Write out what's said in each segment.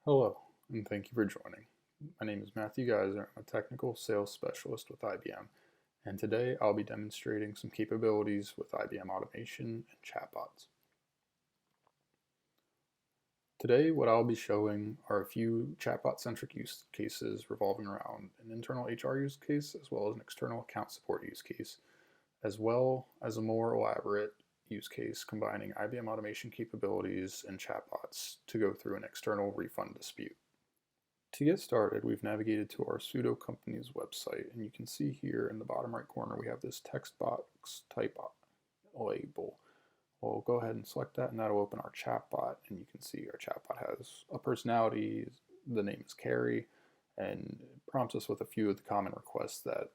Hello, and thank you for joining. My name is Matthew Geiser. I'm a technical sales specialist with IBM, and today I'll be demonstrating some capabilities with IBM Automation and chatbots. Today, what I'll be showing are a few chatbot-centric use cases revolving around an internal HR use case as well as an external account support use case, as well as a more elaborate use case combining IBM Automation capabilities and chatbots to go through an external refund dispute. To get started, we've navigated to our pseudo company's website, and you can see here in the bottom right corner we have this text box type label. We'll go ahead and select that, and that'll open our chatbot, and you can see our chatbot has a personality, the name is Carrie, and it prompts us with a few of the common requests that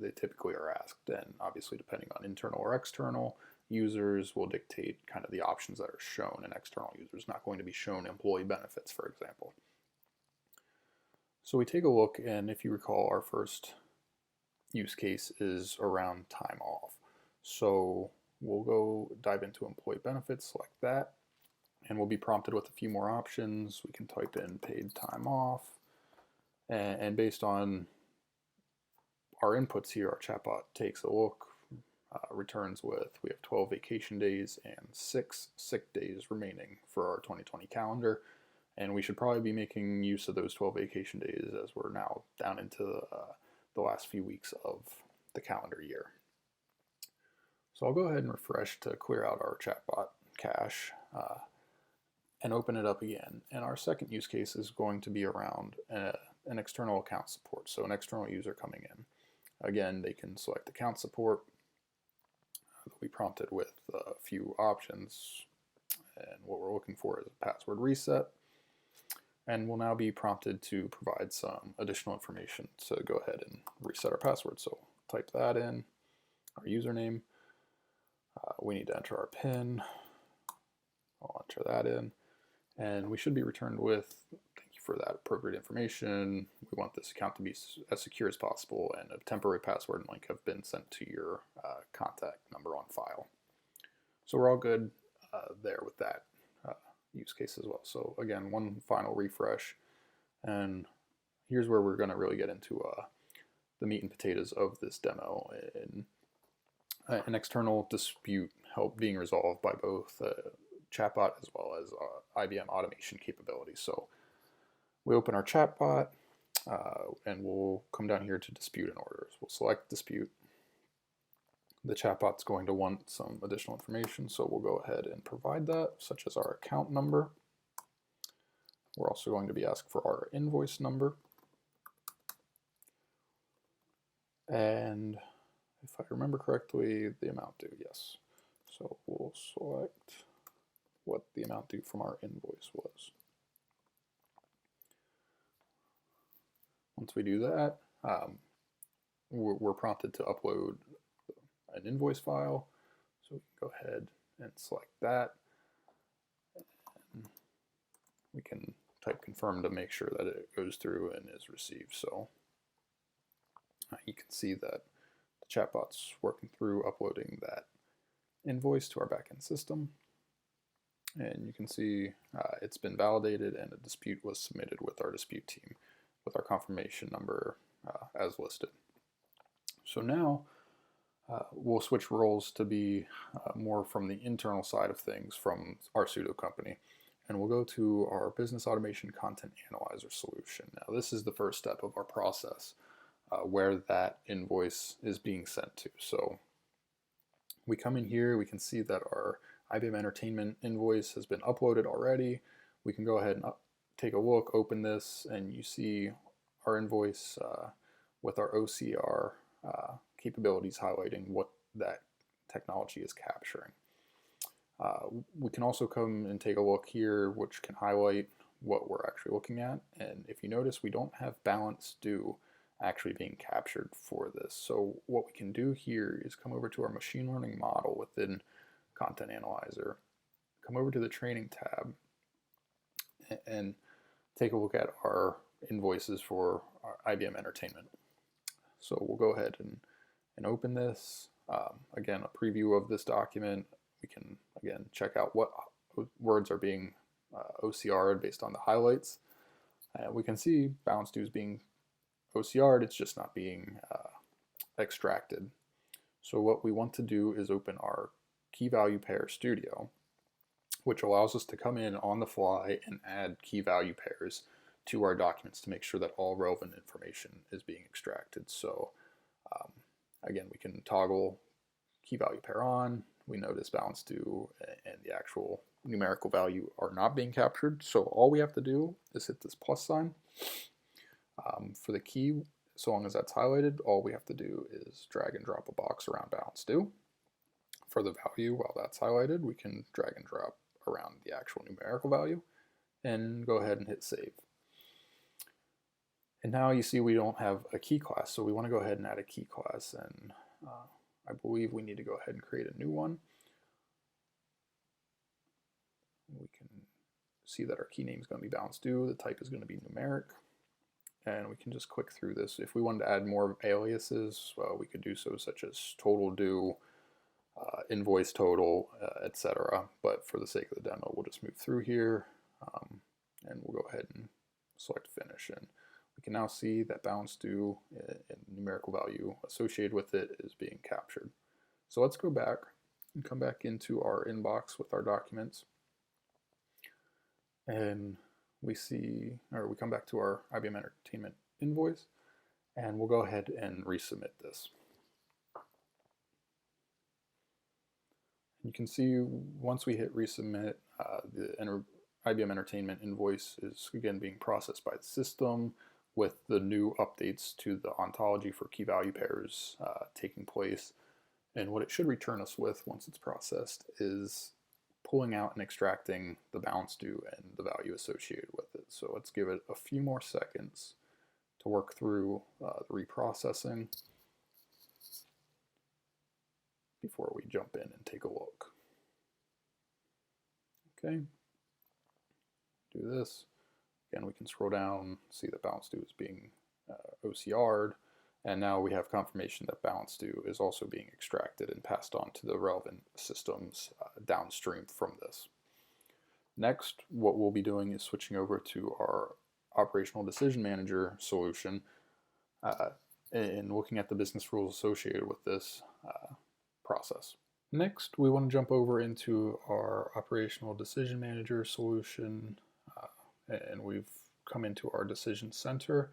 they typically are asked, and obviously depending on internal or external users will dictate kind of the options that are shown, and external users not going to be shown employee benefits, for example. So we take a look, and if you recall, our first use case is around time off. So we'll go dive into employee benefits, select that, and we'll be prompted with a few more options. We can type in paid time off, and based on our inputs here, our chatbot takes a look, returns with, we have 12 vacation days and 6 sick days remaining for our 2020 calendar. And we should probably be making use of those 12 vacation days as we're now down into the last few weeks of the calendar year. So I'll go ahead and refresh to clear out our chatbot cache and open it up again. And our second use case is going to be around an external account support. So an external user coming in. Again, they can select account support. They'll be prompted with a few options. And what we're looking for is a password reset. And we'll now be prompted to provide some additional information to go ahead and reset our password. So type that in, our username. We need to enter our PIN. I'll enter that in. And we should be returned with, thank you for that appropriate information. We want this account to be as secure as possible, and a temporary password and link have been sent to your contact number on file. So we're all good there with that use case as well. So again, one final refresh, and here's where we're going to really get into the meat and potatoes of this demo. In an external dispute being resolved by both chatbot as well as IBM Automation capabilities. So we open our chatbot, and we'll come down here to dispute and orders. We'll select dispute. The chatbot's going to want some additional information, so we'll go ahead and provide that, such as our account number. We're also going to be asked for our invoice number. And if I remember correctly, the amount due, yes. So we'll select what the amount due from our invoice was. Once we do that, we're prompted to upload an invoice file, so we can go ahead and select that. And we can type confirm to make sure that it goes through and is received. So you can see that the chatbot's working through uploading that invoice to our backend system, and you can see it's been validated and a dispute was submitted with our dispute team with our confirmation number as listed. So now we'll switch roles to be more from the internal side of things from our pseudo company, and we'll go to our business automation content analyzer solution. Now this is the first step of our process where that invoice is being sent to. So we come in here, we can see that our IBM Entertainment invoice has been uploaded already. We can go ahead and take a look, open this, and you see our invoice with our OCR capabilities highlighting what that technology is capturing. We can also come and take a look here, which can highlight what we're actually looking at. And if you notice, we don't have balance due actually being captured for this. So what we can do here is come over to our machine learning model within Content Analyzer, come over to the training tab, and take a look at our invoices for our IBM Entertainment. So we'll go ahead and open this. Again, a preview of this document. We can, again, check out what words are being OCR'd based on the highlights. We can see balance due is being OCR'd, it's just not being extracted. So what we want to do is open our key value pair studio, which allows us to come in on the fly and add key value pairs to our documents to make sure that all relevant information is being extracted. So again, we can toggle key value pair on. We notice balance due and the actual numerical value are not being captured. So all we have to do is hit this plus sign. For the key, so long as that's highlighted, all we have to do is drag and drop a box around balance due. For the value, while that's highlighted, we can drag and drop around the actual numerical value and go ahead and hit save. And now you see we don't have a key class, so we want to go ahead and add a key class, and I believe we need to go ahead and create a new one. We can see that our key name is going to be balance due, the type is going to be numeric, and we can just click through this. If we wanted to add more aliases, well, we could do so, such as total due, invoice total, etc. But for the sake of the demo, we'll just move through here, and we'll go ahead and select finish. And we can now see that balance due and numerical value associated with it is being captured. So let's go back and come back into our inbox with our documents. And we see, or we come back to our IBM Entertainment invoice, and we'll go ahead and resubmit this. You can see once we hit resubmit, the IBM Entertainment invoice is again being processed by the system with the new updates to the ontology for key value pairs taking place. And what it should return us with once it's processed is pulling out and extracting the balance due and the value associated with it. So let's give it a few more seconds to work through the reprocessing before we jump in and take a look. Okay, do this. Again, we can scroll down, see that balance due is being OCR'd, and now we have confirmation that balance due is also being extracted and passed on to the relevant systems downstream from this. Next, what we'll be doing is switching over to our operational decision manager solution and looking at the business rules associated with this process. Next, we want to jump over into our operational decision manager solution, and we've come into our decision center.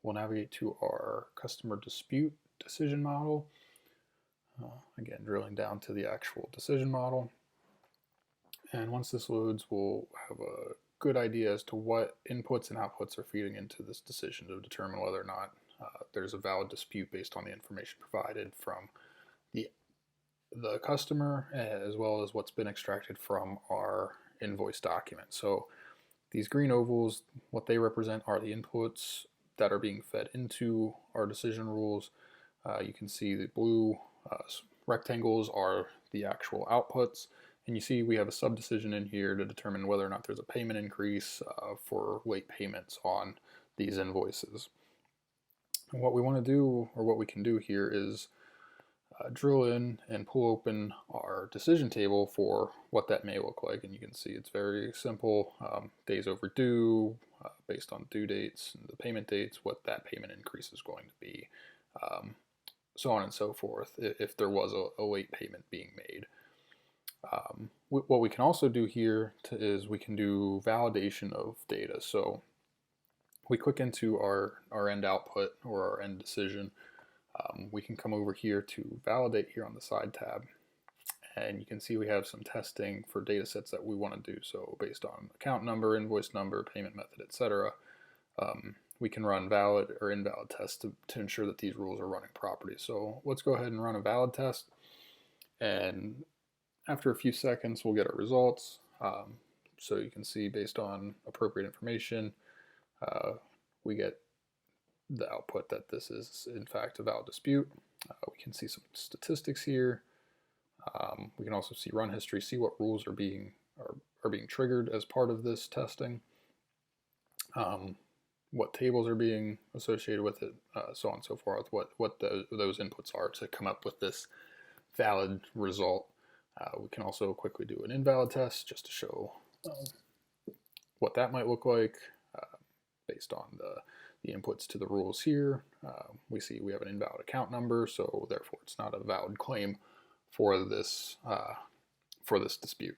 We'll navigate to our customer dispute decision model. Again, drilling down to the actual decision model. And once this loads, we'll have a good idea as to what inputs and outputs are feeding into this decision to determine whether or not there's a valid dispute based on the information provided from the customer, as well as what's been extracted from our invoice document. So these green ovals, what they represent are the inputs that are being fed into our decision rules. You can see the blue rectangles are the actual outputs, and you see we have a sub-decision in here to determine whether or not there's a payment increase for late payments on these invoices. And what we want to do, or what we can do here, is drill in and pull open our decision table for what that may look like. And you can see it's very simple. Days overdue, based on due dates and the payment dates, what that payment increase is going to be, so on and so forth, if there was a late payment being made. What we can also do here is we can do validation of data. So we click into our end output or our end decision. We can come over here to validate here on the side tab, and you can see we have some testing for data sets that we want to do. So based on account number, invoice number, payment method, etc., we can run valid or invalid tests to ensure that these rules are running properly. So let's go ahead and run a valid test, and after a few seconds we'll get our results. So you can see based on appropriate information, we get the output that this is in fact a valid dispute. We can see some statistics here. We can also see run history, see what rules are being triggered as part of this testing, what tables are being associated with it, so on and so forth, what those inputs are to come up with this valid result. We can also quickly do an invalid test just to show what that might look like based on the inputs to the rules here. We see we have an invalid account number, so therefore it's not a valid claim for this dispute.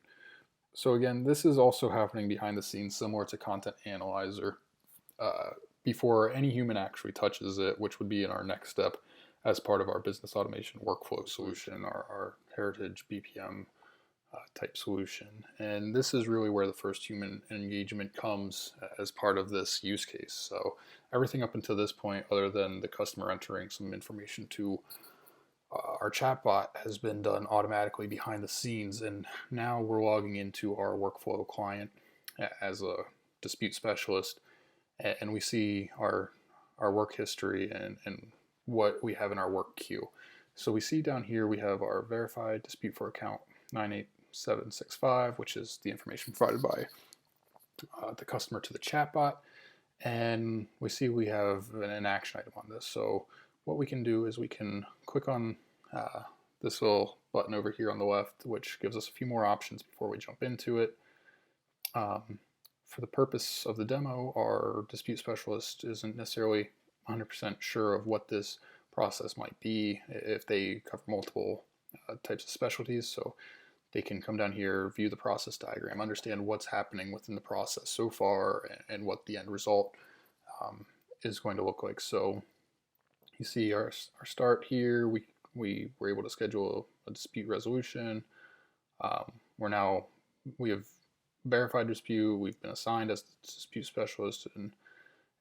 So again, this is also happening behind the scenes, similar to Content Analyzer, before any human actually touches it, which would be in our next step as part of our business automation workflow solution, our Heritage BPM type solution. And this is really where the first human engagement comes as part of this use case. So everything up until this point, other than the customer entering some information to our chatbot, has been done automatically behind the scenes. And now we're logging into our workflow client as a dispute specialist, and we see our work history and what we have in our work queue. So we see down here we have our verified dispute for account 98765, which is the information provided by the customer to the chatbot, and we see we have an action item on this. So what we can do is we can click on this little button over here on the left, which gives us a few more options before we jump into it. For the purpose of the demo, our dispute specialist isn't necessarily 100% sure of what this process might be if they cover multiple types of specialties. So they can come down here, view the process diagram, understand what's happening within the process so far, and what the end result is going to look like. So you see our start here, we were able to schedule a dispute resolution. We have verified dispute, we've been assigned as the dispute specialist,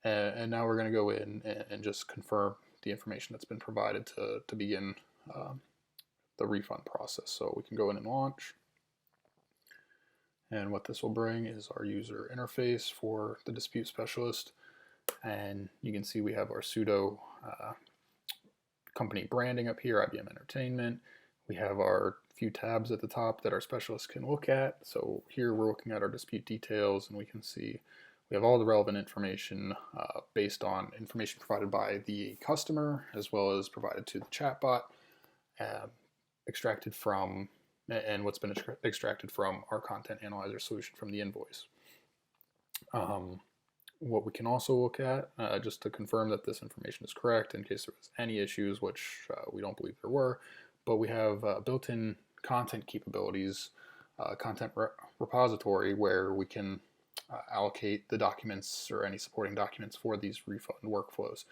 and now we're going to go in and just confirm the information that's been provided to begin the refund process. So we can go in and launch, and what this will bring is our user interface for the dispute specialist, and you can see we have our pseudo company branding up here, IBM Entertainment. We have our few tabs at the top that our specialists can look at. So here we're looking at our dispute details, and we can see we have all the relevant information based on information provided by the customer as well as provided to the chatbot, extracted from, and what's been extracted from our Content Analyzer solution from the invoice. What we can also look at, just to confirm that this information is correct in case there was any issues, which we don't believe there were, but we have built-in content capabilities, content repository, where we can allocate the documents or any supporting documents for these refund workflows.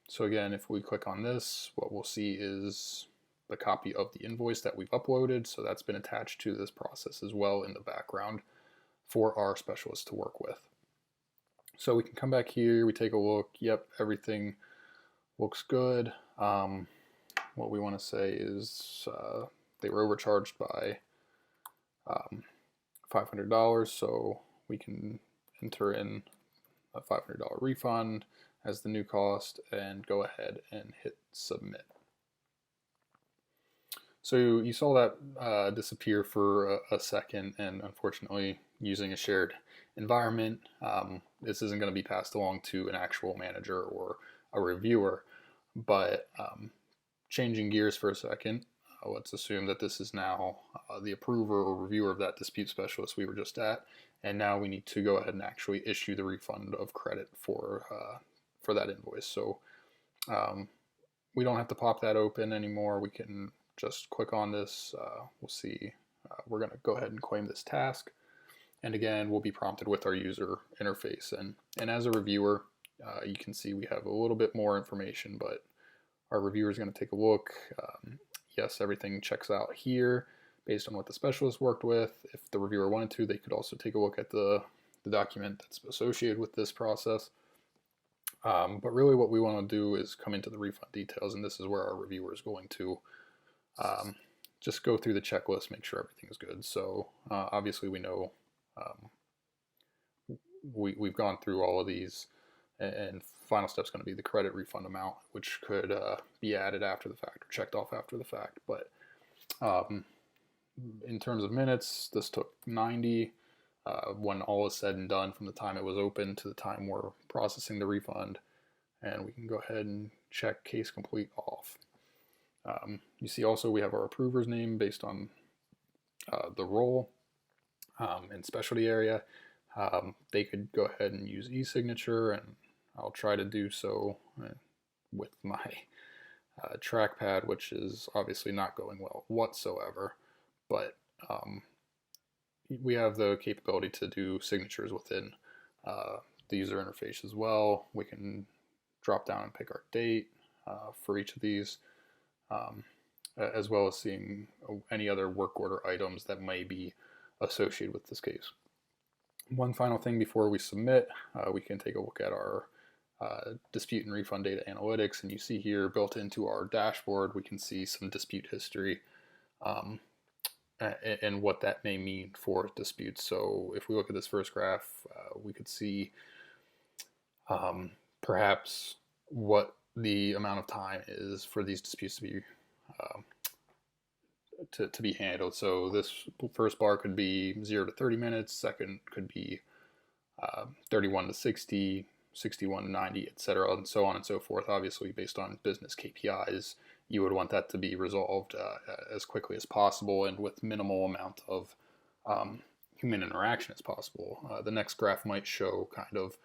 So again, if we click on this, what we'll see is the copy of the invoice that we've uploaded. So that's been attached to this process as well in the background for our specialists to work with. So we can come back here, we take a look, yep, everything looks good. What we want to say is they were overcharged by $500, so we can enter in a $500 refund as the new cost and go ahead and hit submit. So you saw that disappear for a second, and unfortunately, using a shared environment, this isn't going to be passed along to an actual manager or a reviewer. But changing gears for a second, let's assume that this is now the approver or reviewer of that dispute specialist we were just at, and now we need to go ahead and actually issue the refund of credit for that invoice. So we don't have to pop that open anymore. We can just click on this. We'll see we're going to go ahead and claim this task, and again we'll be prompted with our user interface, and as a reviewer you can see we have a little bit more information, but our reviewer is going to take a look. Yes, everything checks out here based on what the specialist worked with. If the reviewer wanted to, they could also take a look at the document that's associated with this process. But really what we want to do is come into the refund details, and this is where our reviewer is going to just go through the checklist, make sure everything is good. So obviously we know we've gone through all of these, and final step is going to be the credit refund amount, which could be added after the fact or checked off after the fact. But in terms of minutes, this took 90 when all is said and done, from the time it was open to the time we're processing the refund. And we can go ahead and check case complete off. You see also we have our approver's name based on the role and specialty area. They could go ahead and use e-signature, and I'll try to do so with my trackpad, which is obviously not going well whatsoever, but we have the capability to do signatures within the user interface as well. We can drop down and pick our date for each of these, as well as seeing any other work order items that may be associated with this case. One final thing before we submit, we can take a look at our dispute and refund data analytics, and you see here built into our dashboard, we can see some dispute history and what that may mean for disputes. So if we look at this first graph, we could see perhaps what the amount of time is for these disputes to be handled. So this first bar could be 0 to 30 minutes, second could be 31 to 60, 61 to 90, etc., and so on and so forth. Obviously, based on business KPIs, you would want that to be resolved as quickly as possible and with minimal amount of human interaction as possible. The next graph might show kind of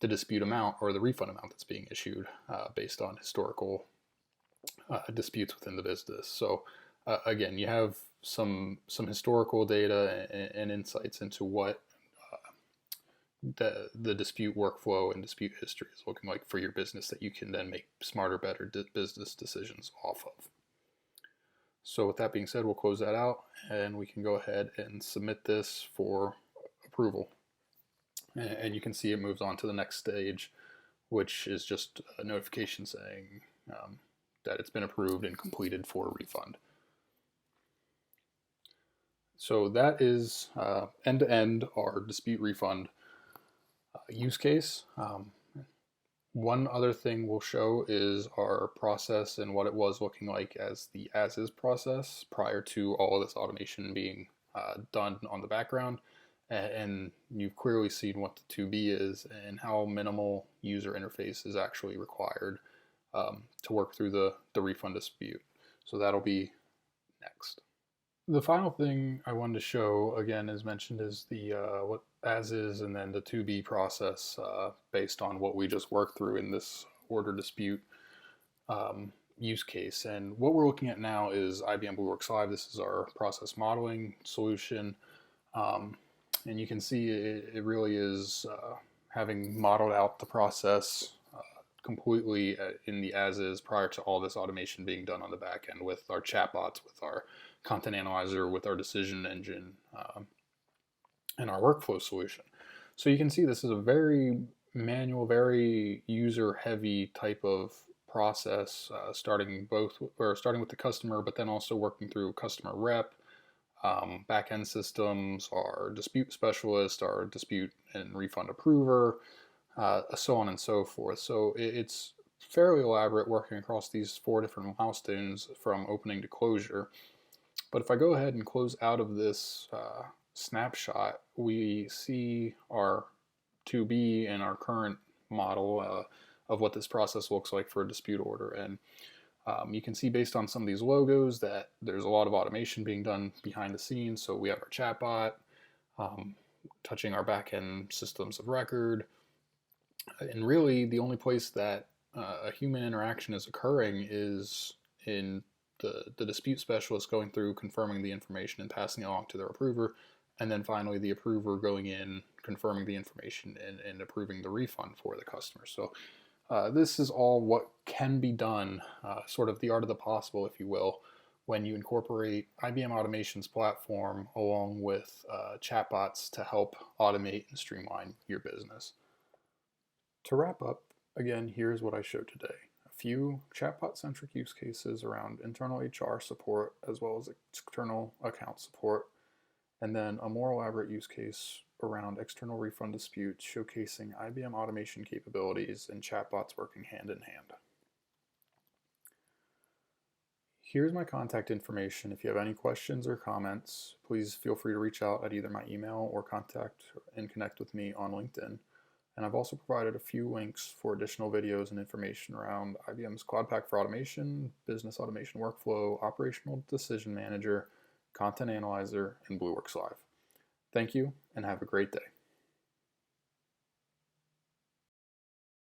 the dispute amount or the refund amount that's being issued based on historical disputes within the business. So again, you have some historical data and insights into what the dispute workflow and dispute history is looking like for your business that you can then make smarter, better business decisions off of. So with that being said, we'll close that out and we can go ahead and submit this for approval. And you can see it moves on to the next stage, which is just a notification saying that it's been approved and completed for a refund. So that is end-to-end our dispute refund use case. One other thing we'll show is our process and what it was looking like as the as-is process prior to all of this automation being done on the background. And you've clearly seen what the 2B is and how minimal user interface is actually required to work through the refund dispute. So that'll be next. The final thing I wanted to show, again, as mentioned, is the what as is and then the 2B process based on what we just worked through in this order dispute use case. And what we're looking at now is IBM Blueworks Live. This is our process modeling solution. And you can see it really is having modeled out the process completely in the as-is prior to all this automation being done on the back end with our chatbots, with our content analyzer, with our decision engine, and our workflow solution. So you can see this is a very manual, very user-heavy type of process, starting with the customer, but then also working through customer rep, back-end systems, our dispute specialist, our dispute and refund approver, so on and so forth. So it's fairly elaborate, working across these 4 different milestones from opening to closure. But if I go ahead and close out of this snapshot, we see our 2B and our current model of what this process looks like for a dispute order. And you can see based on some of these logos that there's a lot of automation being done behind the scenes. So we have our chatbot touching our back-end systems of record. And really the only place that a human interaction is occurring is in the dispute specialist going through, confirming the information and passing it along to their approver, and then finally the approver going in, confirming the information and approving the refund for the customer. So this is all what can be done, sort of the art of the possible, if you will, when you incorporate IBM Automation's platform along with chatbots to help automate and streamline your business. To wrap up, again, here's what I showed today. A few chatbot-centric use cases around internal HR support as well as external account support, and then a more elaborate use case around external refund disputes showcasing IBM Automation capabilities and chatbots working hand in hand. Here's my contact information. If you have any questions or comments, please feel free to reach out at either my email or contact and connect with me on LinkedIn. And I've also provided a few links for additional videos and information around IBM's Cloud Pak for Automation, Business Automation Workflow, Operational Decision Manager, Content Analyzer, and Blueworks Live. Thank you and have a great day.